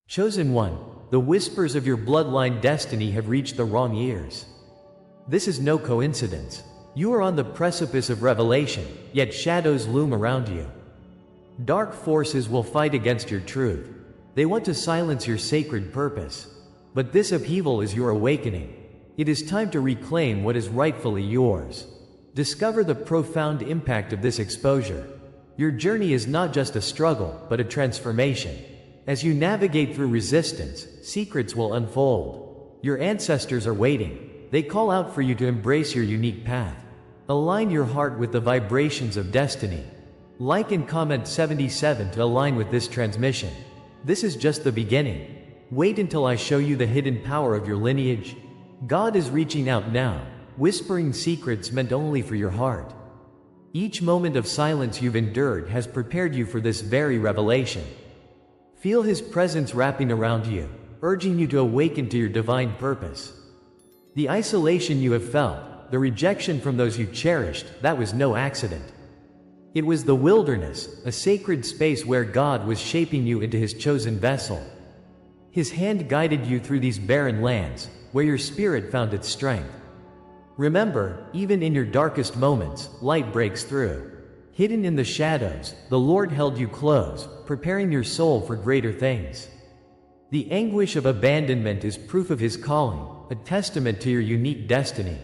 Chosen one, the whispers of your bloodline destiny have reached the wrong ears. This is no coincidence. You are on the precipice of revelation, yet shadows loom around you. Dark forces will fight against your truth. They want to silence your sacred purpose. But this upheaval is your awakening. It is time to reclaim what is rightfully yours. Discover the profound impact of this exposure. Your journey is not just a struggle, but a transformation. As you navigate through resistance, secrets will unfold. Your ancestors are waiting. They call out for you to embrace your unique path. Align your heart with the vibrations of destiny. Like and comment 77 to align with this transmission. This is just the beginning. Wait until I show you the hidden power of your lineage. God is reaching out now, whispering secrets meant only for your heart. Each moment of silence you've endured has prepared you for this very revelation. Feel His presence wrapping around you, urging you to awaken to your divine purpose. The isolation you have felt, the rejection from those you cherished, that was no accident. It was the wilderness, a sacred space where God was shaping you into His chosen vessel. His hand guided you through these barren lands, where your spirit found its strength. Remember, even in your darkest moments, light breaks through. Hidden in the shadows, the Lord held you close, preparing your soul for greater things. The anguish of abandonment is proof of His calling, a testament to your unique destiny.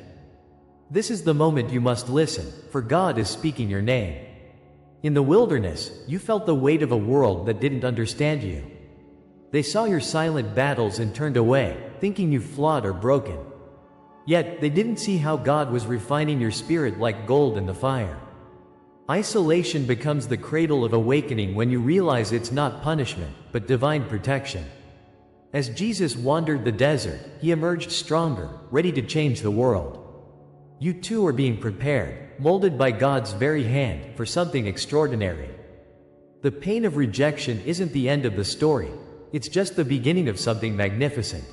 This is the moment you must listen, for God is speaking your name. In the wilderness, you felt the weight of a world that didn't understand you. They saw your silent battles and turned away, thinking you flawed or broken. Yet, they didn't see how God was refining your spirit like gold in the fire. Isolation becomes the cradle of awakening when you realize it's not punishment, but divine protection. As Jesus wandered the desert, He emerged stronger, ready to change the world. You too are being prepared, molded by God's very hand, for something extraordinary. The pain of rejection isn't the end of the story, it's just the beginning of something magnificent.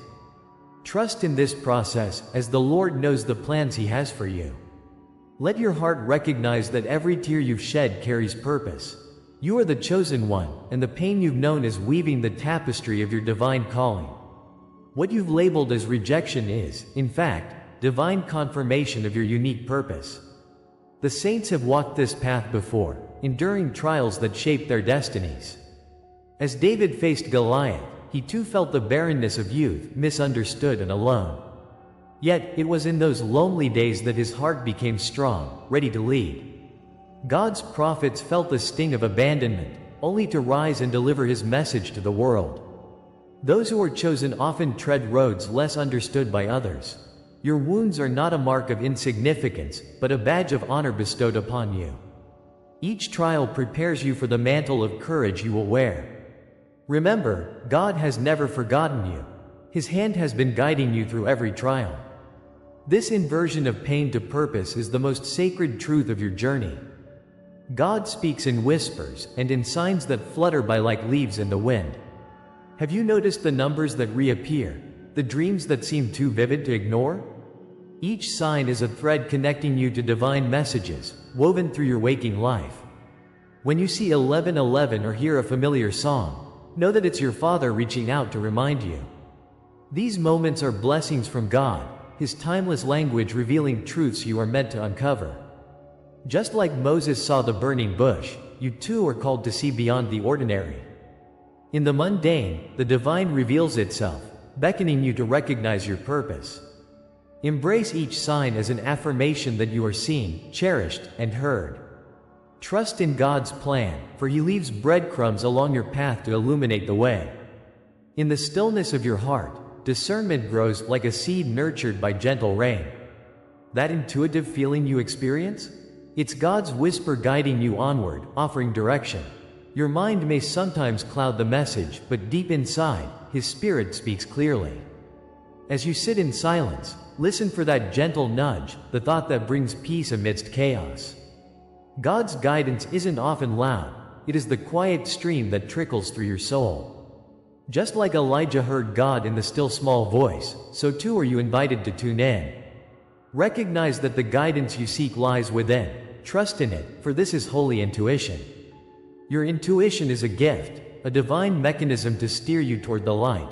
Trust in this process, as the Lord knows the plans He has for you. Let your heart recognize that every tear you've shed carries purpose. You are the chosen one, and the pain you've known is weaving the tapestry of your divine calling. What you've labeled as rejection is, in fact, divine confirmation of your unique purpose. The saints have walked this path before, enduring trials that shaped their destinies. As David faced Goliath, he too felt the barrenness of youth, misunderstood and alone. Yet, it was in those lonely days that his heart became strong, ready to lead. God's prophets felt the sting of abandonment, only to rise and deliver His message to the world. Those who are chosen often tread roads less understood by others. Your wounds are not a mark of insignificance, but a badge of honor bestowed upon you. Each trial prepares you for the mantle of courage you will wear. Remember, God has never forgotten you. His hand has been guiding you through every trial. This inversion of pain to purpose is the most sacred truth of your journey. God speaks in whispers, and in signs that flutter by like leaves in the wind. Have you noticed the numbers that reappear? The dreams that seem too vivid to ignore? Each sign is a thread connecting you to divine messages, woven through your waking life. When you see 1111 or hear a familiar song, know that it's your Father reaching out to remind you. These moments are blessings from God, His timeless language revealing truths you are meant to uncover. Just like Moses saw the burning bush, you too are called to see beyond the ordinary. In the mundane, the divine reveals itself, beckoning you to recognize your purpose. Embrace each sign as an affirmation that you are seen, cherished, and heard. Trust in God's plan, for He leaves breadcrumbs along your path to illuminate the way. In the stillness of your heart, discernment grows like a seed nurtured by gentle rain. That intuitive feeling you experience? It's God's whisper guiding you onward, offering direction. Your mind may sometimes cloud the message, but deep inside, His Spirit speaks clearly. As you sit in silence, listen for that gentle nudge, the thought that brings peace amidst chaos. God's guidance isn't often loud, it is the quiet stream that trickles through your soul. Just like Elijah heard God in the still small voice, so too are you invited to tune in. Recognize that the guidance you seek lies within. Trust in it, for this is holy intuition. Your intuition is a gift. a divine mechanism to steer you toward the light.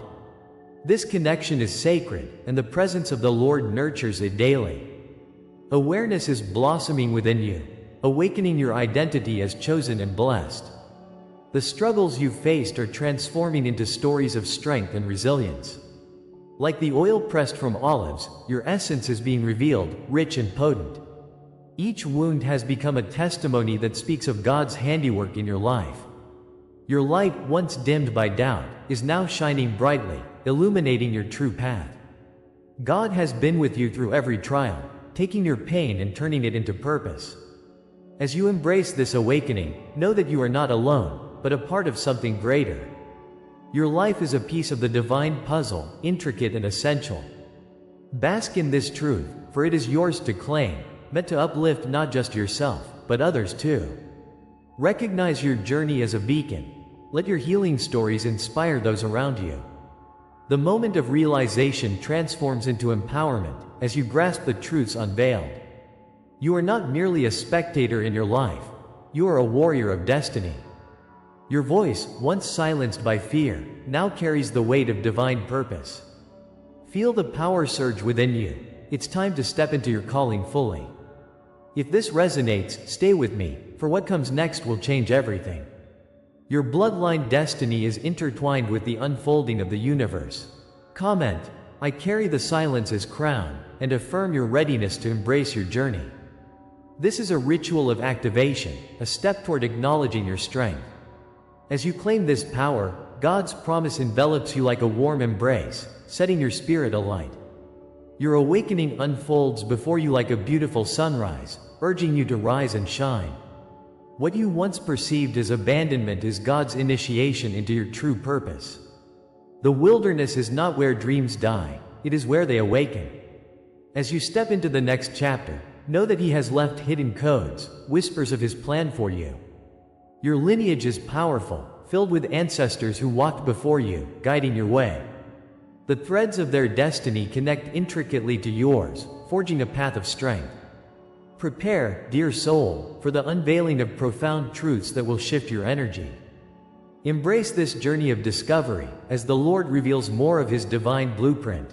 This connection is sacred, and the presence of the Lord nurtures it daily. Awareness is blossoming within you, awakening your identity as chosen and blessed. The struggles you've faced are transforming into stories of strength and resilience. Like the oil pressed from olives, your essence is being revealed, rich and potent. Each wound has become a testimony that speaks of God's handiwork in your life. Your light, once dimmed by doubt, is now shining brightly, illuminating your true path. God has been with you through every trial, taking your pain and turning it into purpose. As you embrace this awakening, know that you are not alone, but a part of something greater. Your life is a piece of the divine puzzle, intricate and essential. Bask in this truth, for it is yours to claim, meant to uplift not just yourself, but others too. Recognize your journey as a beacon. Let your healing stories inspire those around you. The moment of realization transforms into empowerment as you grasp the truths unveiled. You are not merely a spectator in your life, you are a warrior of destiny. Your voice, once silenced by fear, now carries the weight of divine purpose. Feel the power surge within you. It's time to step into your calling fully. If this resonates, stay with me, for what comes next will change everything. Your bloodline destiny is intertwined with the unfolding of the universe. Comment, I carry the silence as crown, and affirm your readiness to embrace your journey. This is a ritual of activation, a step toward acknowledging your strength. As you claim this power, God's promise envelops you like a warm embrace, setting your spirit alight. Your awakening unfolds before you like a beautiful sunrise, urging you to rise and shine. What you once perceived as abandonment is God's initiation into your true purpose. The wilderness is not where dreams die, it is where they awaken. As you step into the next chapter, know that He has left hidden codes, whispers of His plan for you. Your lineage is powerful, filled with ancestors who walked before you, guiding your way. The threads of their destiny connect intricately to yours, forging a path of strength. Prepare, dear soul, for the unveiling of profound truths that will shift your energy. Embrace this journey of discovery, as the Lord reveals more of His divine blueprint.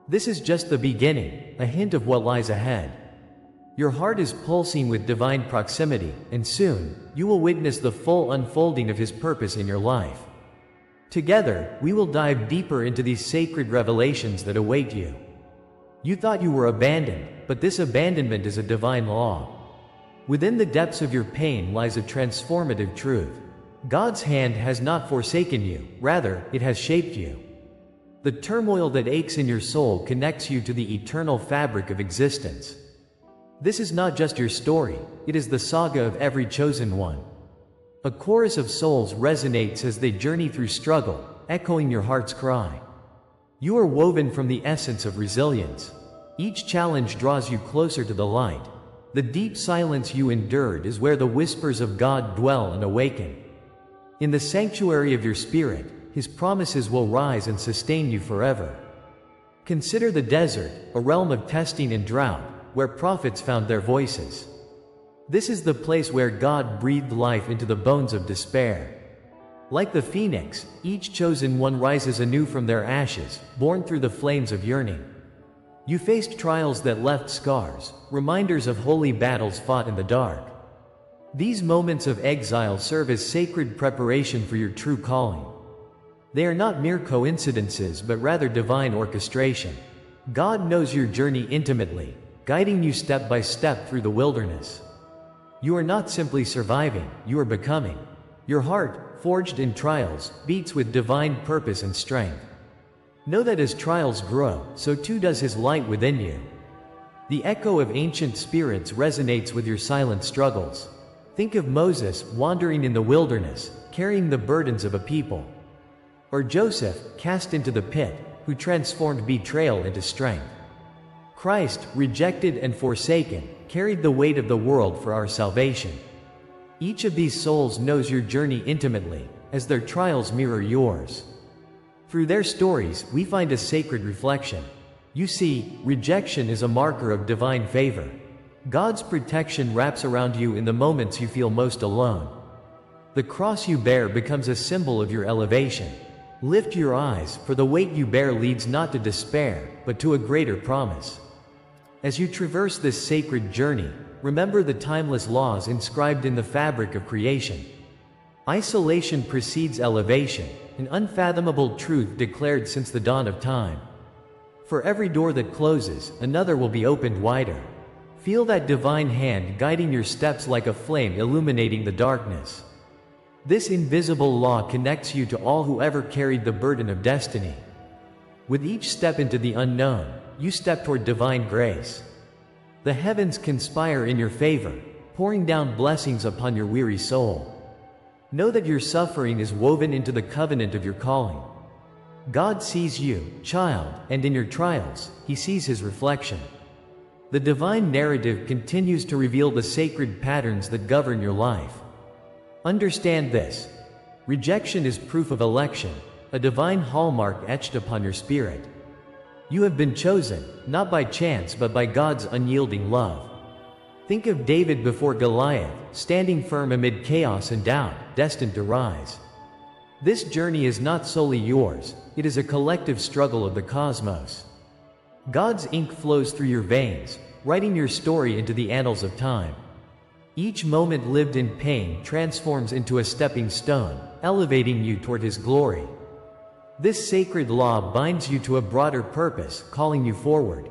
This is just the beginning, a hint of what lies ahead. Your heart is pulsing with divine proximity, and soon, you will witness the full unfolding of His purpose in your life. Together, we will dive deeper into these sacred revelations that await you. You thought you were abandoned, but this abandonment is a divine law. Within the depths of your pain lies a transformative truth. God's hand has not forsaken you, rather, it has shaped you. The turmoil that aches in your soul connects you to the eternal fabric of existence. This is not just your story, it is the saga of every chosen one. A chorus of souls resonates as they journey through struggle, echoing your heart's cry. You are woven from the essence of resilience. Each challenge draws you closer to the light. The deep silence you endured is where the whispers of God dwell and awaken. In the sanctuary of your spirit, His promises will rise and sustain you forever. Consider the desert, a realm of testing and drought, where prophets found their voices. This is the place where God breathed life into the bones of despair. Like the phoenix, each chosen one rises anew from their ashes, born through the flames of yearning. You faced trials that left scars, reminders of holy battles fought in the dark. These moments of exile serve as sacred preparation for your true calling. They are not mere coincidences but rather divine orchestration. God knows your journey intimately, guiding you step by step through the wilderness. You are not simply surviving, you are becoming. Your heart, forged in trials, beats with divine purpose and strength. Know that as trials grow, so too does His light within you. The echo of ancient spirits resonates with your silent struggles. Think of Moses wandering in the wilderness, carrying the burdens of a people. Or Joseph, cast into the pit, who transformed betrayal into strength. Christ, rejected and forsaken, carried the weight of the world for our salvation. Each of these souls knows your journey intimately, as their trials mirror yours. Through their stories, we find a sacred reflection. You see, rejection is a marker of divine favor. God's protection wraps around you in the moments you feel most alone. The cross you bear becomes a symbol of your elevation. Lift your eyes, for the weight you bear leads not to despair, but to a greater promise. As you traverse this sacred journey, remember the timeless laws inscribed in the fabric of creation. Isolation precedes elevation, an unfathomable truth declared since the dawn of time. For every door that closes, another will be opened wider. Feel that divine hand guiding your steps like a flame illuminating the darkness. This invisible law connects you to all who ever carried the burden of destiny. With each step into the unknown, you step toward divine grace. The heavens conspire in your favor, pouring down blessings upon your weary soul. Know that your suffering is woven into the covenant of your calling. God sees you, child, and in your trials, He sees His reflection. The divine narrative continues to reveal the sacred patterns that govern your life. Understand this: rejection is proof of election, a divine hallmark etched upon your spirit. You have been chosen, not by chance but by God's unyielding love. Think of David before Goliath, standing firm amid chaos and doubt, destined to rise. This journey is not solely yours, it is a collective struggle of the cosmos. God's ink flows through your veins, writing your story into the annals of time. Each moment lived in pain transforms into a stepping stone, elevating you toward His glory. This sacred law binds you to a broader purpose, calling you forward.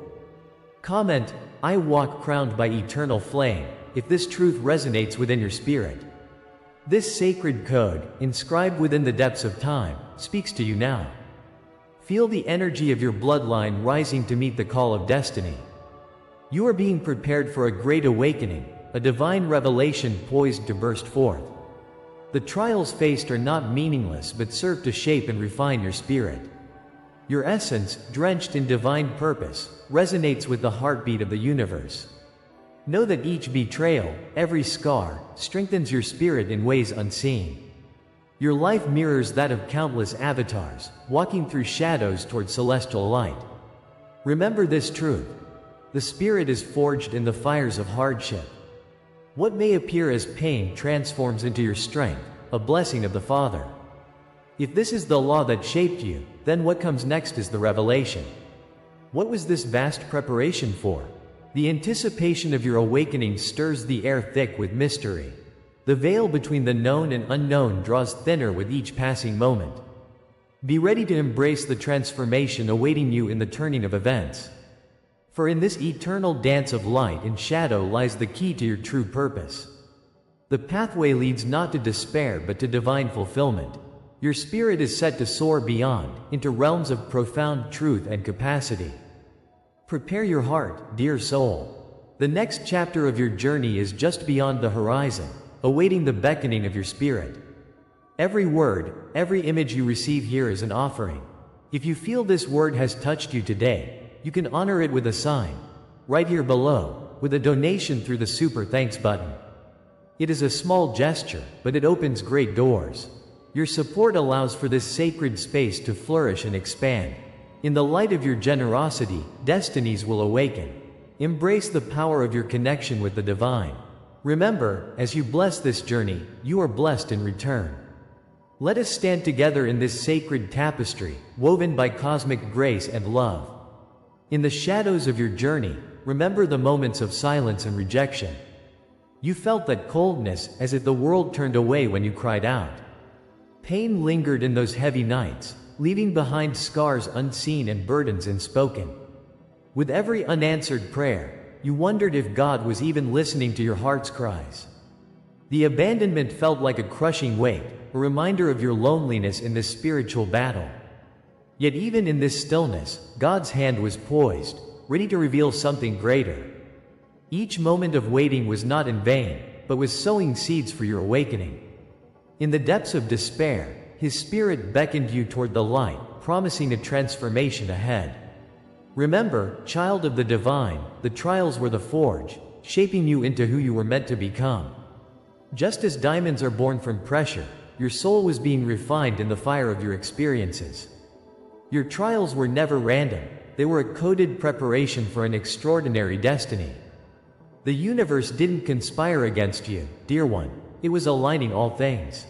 Comment, "I walk crowned by eternal flame," if this truth resonates within your spirit. This sacred code, inscribed within the depths of time, speaks to you now. Feel the energy of your bloodline rising to meet the call of destiny. You are being prepared for a great awakening, a divine revelation poised to burst forth. The trials faced are not meaningless but serve to shape and refine your spirit. Your essence, drenched in divine purpose, resonates with the heartbeat of the universe. Know that each betrayal, every scar, strengthens your spirit in ways unseen. Your life mirrors that of countless avatars, walking through shadows toward celestial light. Remember this truth: the spirit is forged in the fires of hardship. What may appear as pain transforms into your strength, a blessing of the Father. If this is the law that shaped you, then what comes next is the revelation. What was this vast preparation for? The anticipation of your awakening stirs the air thick with mystery. The veil between the known and unknown draws thinner with each passing moment. Be ready to embrace the transformation awaiting you in the turning of events. For in this eternal dance of light and shadow lies the key to your true purpose. The pathway leads not to despair but to divine fulfillment. Your spirit is set to soar beyond, into realms of profound truth and capacity. Prepare your heart, dear soul. The next chapter of your journey is just beyond the horizon, awaiting the beckoning of your spirit. Every word, every image you receive here is an offering. If you feel this word has touched you today, you can honor it with a sign, right here below, with a donation through the Super Thanks button. It is a small gesture, but it opens great doors. Your support allows for this sacred space to flourish and expand. In the light of your generosity, destinies will awaken. Embrace the power of your connection with the divine. Remember, as you bless this journey, you are blessed in return. Let us stand together in this sacred tapestry, woven by cosmic grace and love. In the shadows of your journey, remember the moments of silence and rejection. You felt that coldness, as if the world turned away when you cried out. Pain lingered in those heavy nights, leaving behind scars unseen and burdens unspoken. With every unanswered prayer, you wondered if God was even listening to your heart's cries. The abandonment felt like a crushing weight, a reminder of your loneliness in this spiritual battle. Yet even in this stillness, God's hand was poised, ready to reveal something greater. Each moment of waiting was not in vain, but was sowing seeds for your awakening. In the depths of despair, His Spirit beckoned you toward the light, promising a transformation ahead. Remember, child of the divine, the trials were the forge, shaping you into who you were meant to become. Just as diamonds are born from pressure, your soul was being refined in the fire of your experiences. Your trials were never random, they were a coded preparation for an extraordinary destiny. The universe didn't conspire against you, dear one, it was aligning all things.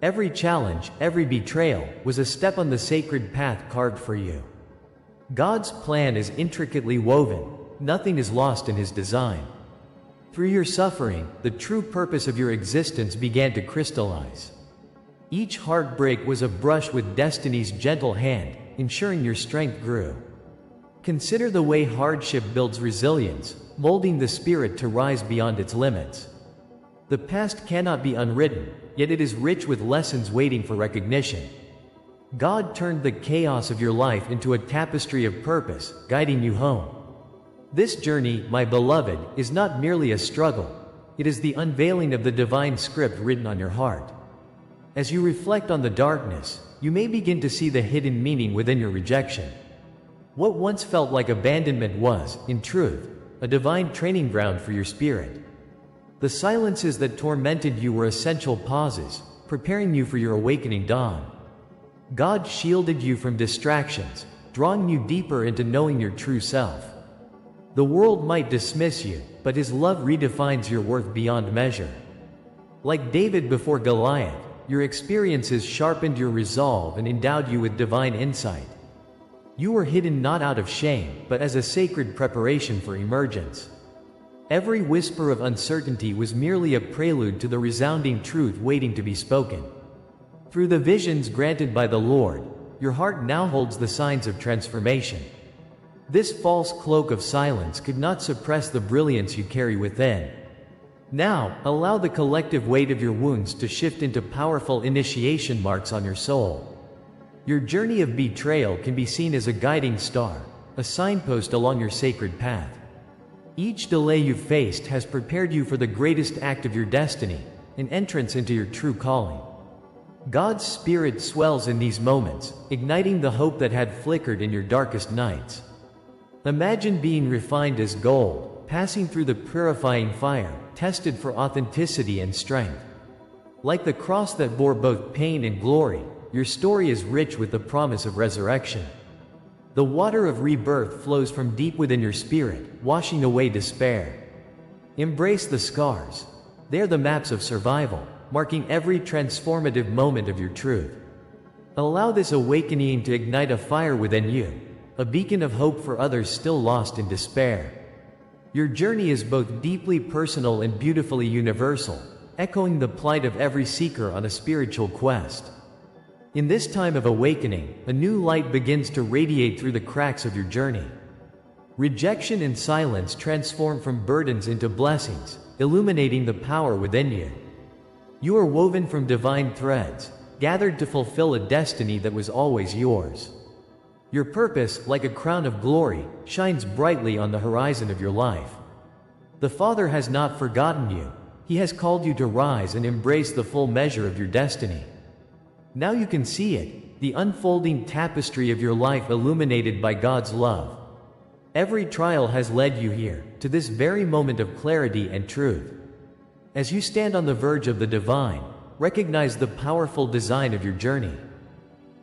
Every challenge, every betrayal, was a step on the sacred path carved for you. God's plan is intricately woven. Nothing is lost in His design. Through your suffering, the true purpose of your existence began to crystallize. Each heartbreak was a brush with destiny's gentle hand, ensuring your strength grew. Consider the way hardship builds resilience, molding the spirit to rise beyond its limits. The past cannot be unwritten, yet it is rich with lessons waiting for recognition. God turned the chaos of your life into a tapestry of purpose, guiding you home. This journey, my beloved, is not merely a struggle. It is the unveiling of the divine script written on your heart. As you reflect on the darkness, you may begin to see the hidden meaning within your rejection. What once felt like abandonment was, in truth, a divine training ground for your spirit. The silences that tormented you were essential pauses, preparing you for your awakening dawn. God shielded you from distractions, drawing you deeper into knowing your true self. The world might dismiss you, but His love redefines your worth beyond measure. Like David before Goliath, your experiences sharpened your resolve and endowed you with divine insight. You were hidden not out of shame, but as a sacred preparation for emergence. Every whisper of uncertainty was merely a prelude to the resounding truth waiting to be spoken. Through the visions granted by the Lord, your heart now holds the signs of transformation. This false cloak of silence could not suppress the brilliance you carry within. Now, allow the collective weight of your wounds to shift into powerful initiation marks on your soul. Your journey of betrayal can be seen as a guiding star, a signpost along your sacred path. Each delay you've faced has prepared you for the greatest act of your destiny, an entrance into your true calling. God's Spirit swells in these moments, igniting the hope that had flickered in your darkest nights. Imagine being refined as gold, passing through the purifying fire, tested for authenticity and strength. Like the cross that bore both pain and glory, your story is rich with the promise of resurrection. The water of rebirth flows from deep within your spirit, washing away despair. Embrace the scars. They are the maps of survival, marking every transformative moment of your truth. Allow this awakening to ignite a fire within you, a beacon of hope for others still lost in despair. Your journey is both deeply personal and beautifully universal, echoing the plight of every seeker on a spiritual quest. In this time of awakening, a new light begins to radiate through the cracks of your journey. Rejection and silence transform from burdens into blessings, illuminating the power within you. You are woven from divine threads, gathered to fulfill a destiny that was always yours. Your purpose, like a crown of glory, shines brightly on the horizon of your life. The Father has not forgotten you. He has called you to rise and embrace the full measure of your destiny. Now you can see it, the unfolding tapestry of your life illuminated by God's love. Every trial has led you here, to this very moment of clarity and truth. As you stand on the verge of the divine, recognize the powerful design of your journey.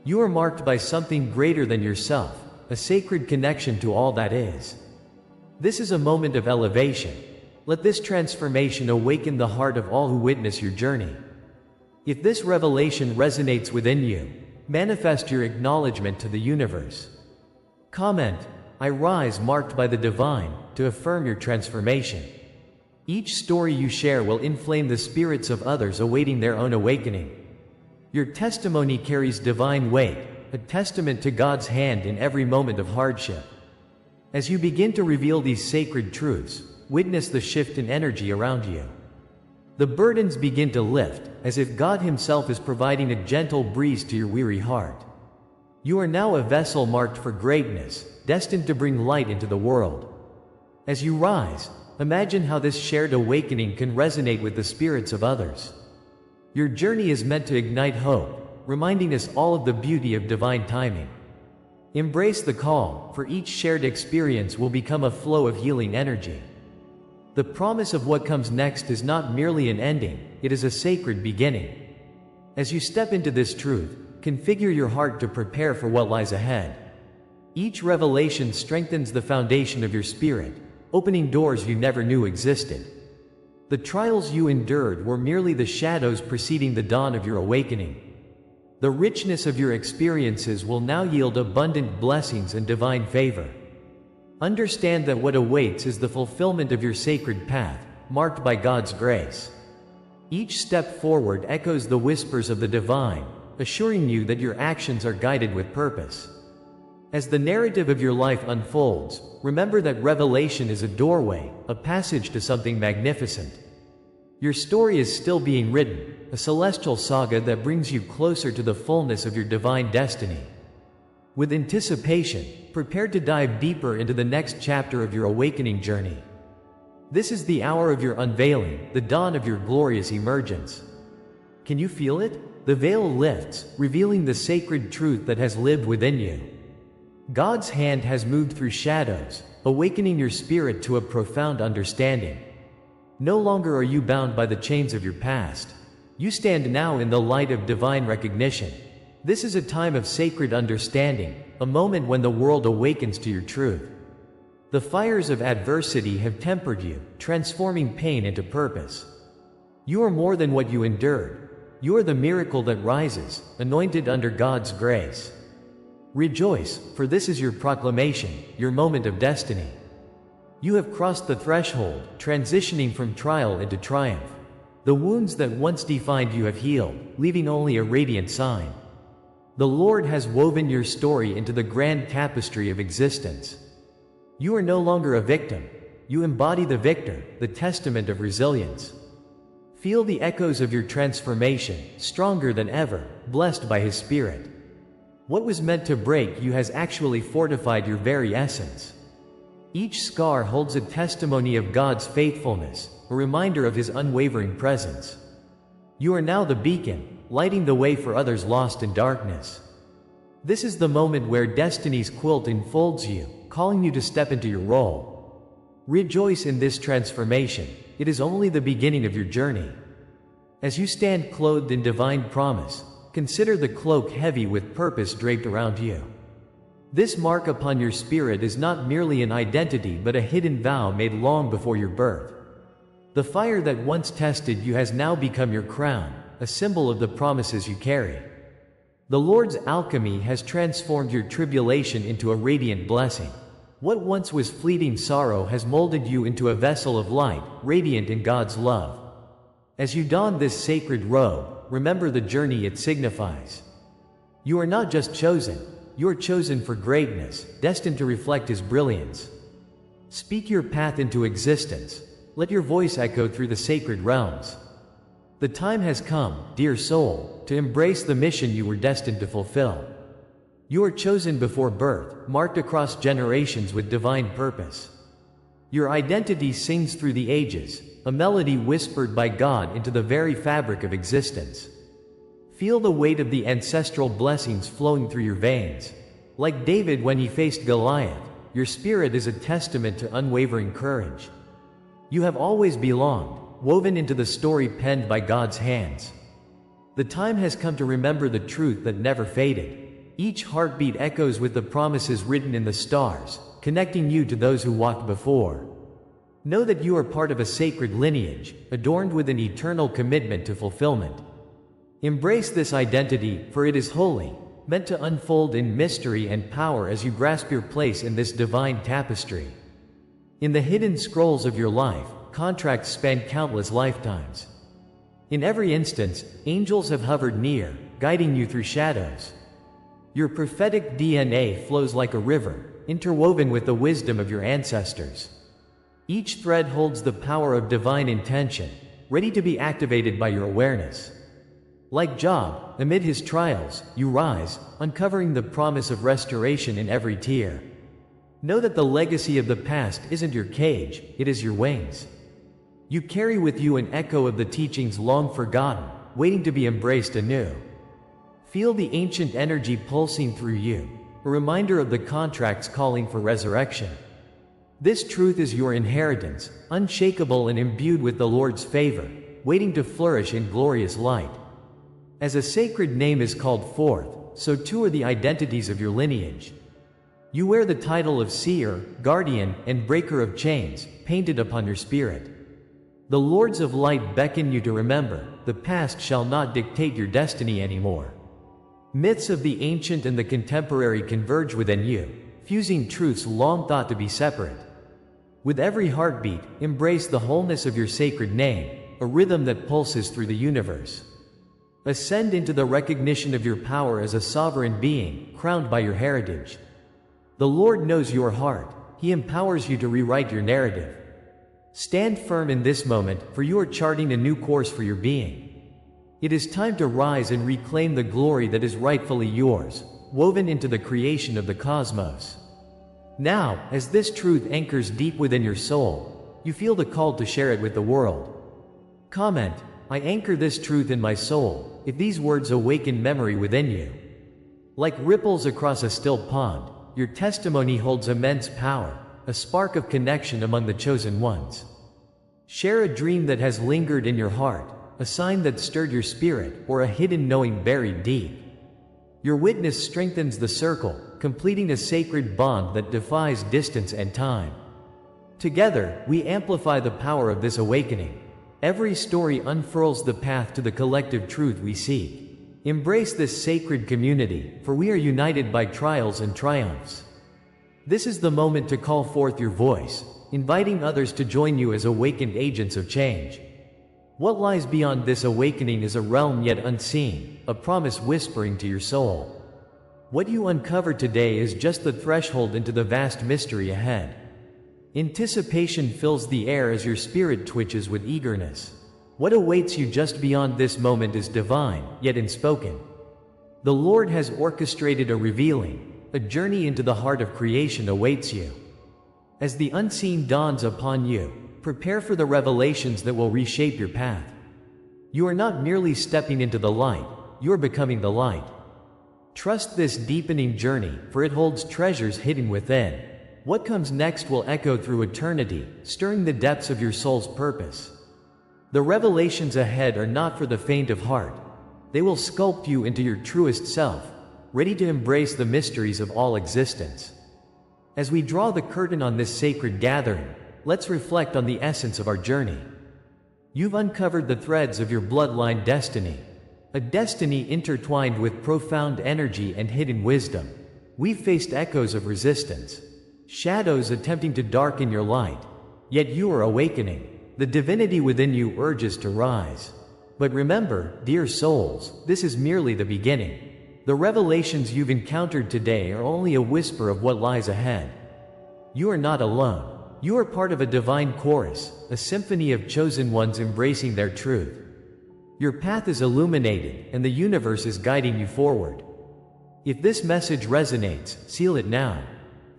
You are marked by something greater than yourself, a sacred connection to all that is. This is a moment of elevation. Let this transformation awaken the heart of all who witness your journey. If this revelation resonates within you, manifest your acknowledgement to the universe. Comment, "I rise marked by the divine," to affirm your transformation. Each story you share will inflame the spirits of others awaiting their own awakening. Your testimony carries divine weight, a testament to God's hand in every moment of hardship. As you begin to reveal these sacred truths, witness the shift in energy around you. The burdens begin to lift, as if God Himself is providing a gentle breeze to your weary heart. You are now a vessel marked for greatness, destined to bring light into the world. As you rise, imagine how this shared awakening can resonate with the spirits of others. Your journey is meant to ignite hope, reminding us all of the beauty of divine timing. Embrace the call, for each shared experience will become a flow of healing energy. The promise of what comes next is not merely an ending, it is a sacred beginning. As you step into this truth, configure your heart to prepare for what lies ahead. Each revelation strengthens the foundation of your spirit, opening doors you never knew existed. The trials you endured were merely the shadows preceding the dawn of your awakening. The richness of your experiences will now yield abundant blessings and divine favor. Understand that what awaits is the fulfillment of your sacred path, marked by God's grace. Each step forward echoes the whispers of the divine, assuring you that your actions are guided with purpose. As the narrative of your life unfolds, remember that revelation is a doorway, a passage to something magnificent. Your story is still being written, a celestial saga that brings you closer to the fullness of your divine destiny. With anticipation, prepare to dive deeper into the next chapter of your awakening journey. This is the hour of your unveiling, the dawn of your glorious emergence. Can you feel it? The veil lifts, revealing the sacred truth that has lived within you. God's hand has moved through shadows, awakening your spirit to a profound understanding. No longer are you bound by the chains of your past. You stand now in the light of divine recognition. This is a time of sacred understanding, a moment when the world awakens to your truth. The fires of adversity have tempered you, transforming pain into purpose. You are more than what you endured. You are the miracle that rises, anointed under God's grace. Rejoice, for this is your proclamation, your moment of destiny. You have crossed the threshold, transitioning from trial into triumph. The wounds that once defined you have healed, leaving only a radiant sign. The Lord has woven your story into the grand tapestry of existence. You are no longer a victim. You embody the victor, the testament of resilience. Feel the echoes of your transformation, stronger than ever, blessed by His Spirit. What was meant to break you has actually fortified your very essence. Each scar holds a testimony of God's faithfulness, a reminder of His unwavering presence. You are now the beacon, lighting the way for others lost in darkness. This is the moment where destiny's quilt enfolds you, calling you to step into your role. Rejoice in this transformation. It is only the beginning of your journey. As you stand clothed in divine promise, consider the cloak heavy with purpose draped around you. This mark upon your spirit is not merely an identity but a hidden vow made long before your birth. The fire that once tested you has now become your crown, a symbol of the promises you carry. The Lord's alchemy has transformed your tribulation into a radiant blessing. What once was fleeting sorrow has molded you into a vessel of light, radiant in God's love. As you don this sacred robe, remember the journey it signifies. You are not just chosen, you are chosen for greatness, destined to reflect His brilliance. Speak your path into existence. Let your voice echo through the sacred realms. The time has come, dear soul, to embrace the mission you were destined to fulfill. You are chosen before birth, marked across generations with divine purpose. Your identity sings through the ages, a melody whispered by God into the very fabric of existence. Feel the weight of the ancestral blessings flowing through your veins. Like David when he faced Goliath, your spirit is a testament to unwavering courage. You have always belonged, woven into the story penned by God's hands. The time has come to remember the truth that never faded. Each heartbeat echoes with the promises written in the stars, connecting you to those who walked before. Know that you are part of a sacred lineage, adorned with an eternal commitment to fulfillment. Embrace this identity, for it is holy, meant to unfold in mystery and power as you grasp your place in this divine tapestry. In the hidden scrolls of your life, contracts span countless lifetimes. In every instance, angels have hovered near, guiding you through shadows. Your prophetic DNA flows like a river, interwoven with the wisdom of your ancestors. Each thread holds the power of divine intention, ready to be activated by your awareness. Like Job, amid his trials, you rise, uncovering the promise of restoration in every tear. Know that the legacy of the past isn't your cage, it is your wings. You carry with you an echo of the teachings long forgotten, waiting to be embraced anew. Feel the ancient energy pulsing through you, a reminder of the contracts calling for resurrection. This truth is your inheritance, unshakable and imbued with the Lord's favor, waiting to flourish in glorious light. As a sacred name is called forth, so too are the identities of your lineage. You wear the title of seer, guardian, and breaker of chains, painted upon your spirit. The Lords of Light beckon you to remember, the past shall not dictate your destiny anymore. Myths of the ancient and the contemporary converge within you, fusing truths long thought to be separate. With every heartbeat, embrace the wholeness of your sacred name, a rhythm that pulses through the universe. Ascend into the recognition of your power as a sovereign being, crowned by your heritage. The Lord knows your heart. He empowers you to rewrite your narrative. Stand firm in this moment, for you are charting a new course for your being. It is time to rise and reclaim the glory that is rightfully yours, woven into the creation of the cosmos. Now, as this truth anchors deep within your soul, you feel the call to share it with the world. Comment, I anchor this truth in my soul, if these words awaken memory within you. Like ripples across a still pond, your testimony holds immense power, a spark of connection among the chosen ones. Share a dream that has lingered in your heart, a sign that stirred your spirit, or a hidden knowing buried deep. Your witness strengthens the circle, completing a sacred bond that defies distance and time. Together, we amplify the power of this awakening. Every story unfurls the path to the collective truth we seek. Embrace this sacred community, for we are united by trials and triumphs. This is the moment to call forth your voice, inviting others to join you as awakened agents of change. What lies beyond this awakening is a realm yet unseen, a promise whispering to your soul. What you uncover today is just the threshold into the vast mystery ahead. Anticipation fills the air as your spirit twitches with eagerness. What awaits you just beyond this moment is divine, yet unspoken. The Lord has orchestrated a revealing. A journey into the heart of creation awaits you. As the unseen dawns upon you, prepare for the revelations that will reshape your path. You are not merely stepping into the light, you are becoming the light. Trust this deepening journey, for it holds treasures hidden within. What comes next will echo through eternity, stirring the depths of your soul's purpose. The revelations ahead are not for the faint of heart. They will sculpt you into your truest self, ready to embrace the mysteries of all existence. As we draw the curtain on this sacred gathering, let's reflect on the essence of our journey. You've uncovered the threads of your bloodline destiny, a destiny intertwined with profound energy and hidden wisdom. We've faced echoes of resistance, shadows attempting to darken your light, yet you are awakening. The divinity within you urges to rise. But remember, dear souls, this is merely the beginning. The revelations you've encountered today are only a whisper of what lies ahead. You are not alone. You are part of a divine chorus, a symphony of chosen ones embracing their truth. Your path is illuminated, and the universe is guiding you forward. If this message resonates, seal it now.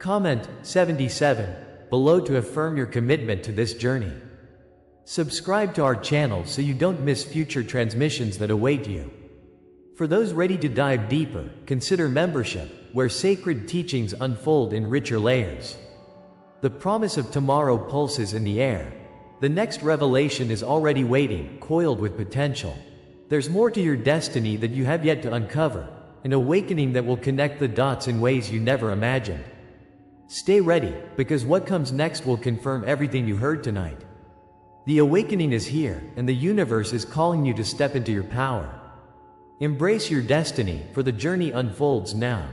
Comment 77 below to affirm your commitment to this journey. Subscribe to our channel so you don't miss future transmissions that await you. For those ready to dive deeper, consider membership, where sacred teachings unfold in richer layers. The promise of tomorrow pulses in the air. The next revelation is already waiting, coiled with potential. There's more to your destiny that you have yet to uncover, an awakening that will connect the dots in ways you never imagined. Stay ready, because what comes next will confirm everything you heard tonight. The awakening is here, and the universe is calling you to step into your power. Embrace your destiny, for the journey unfolds now.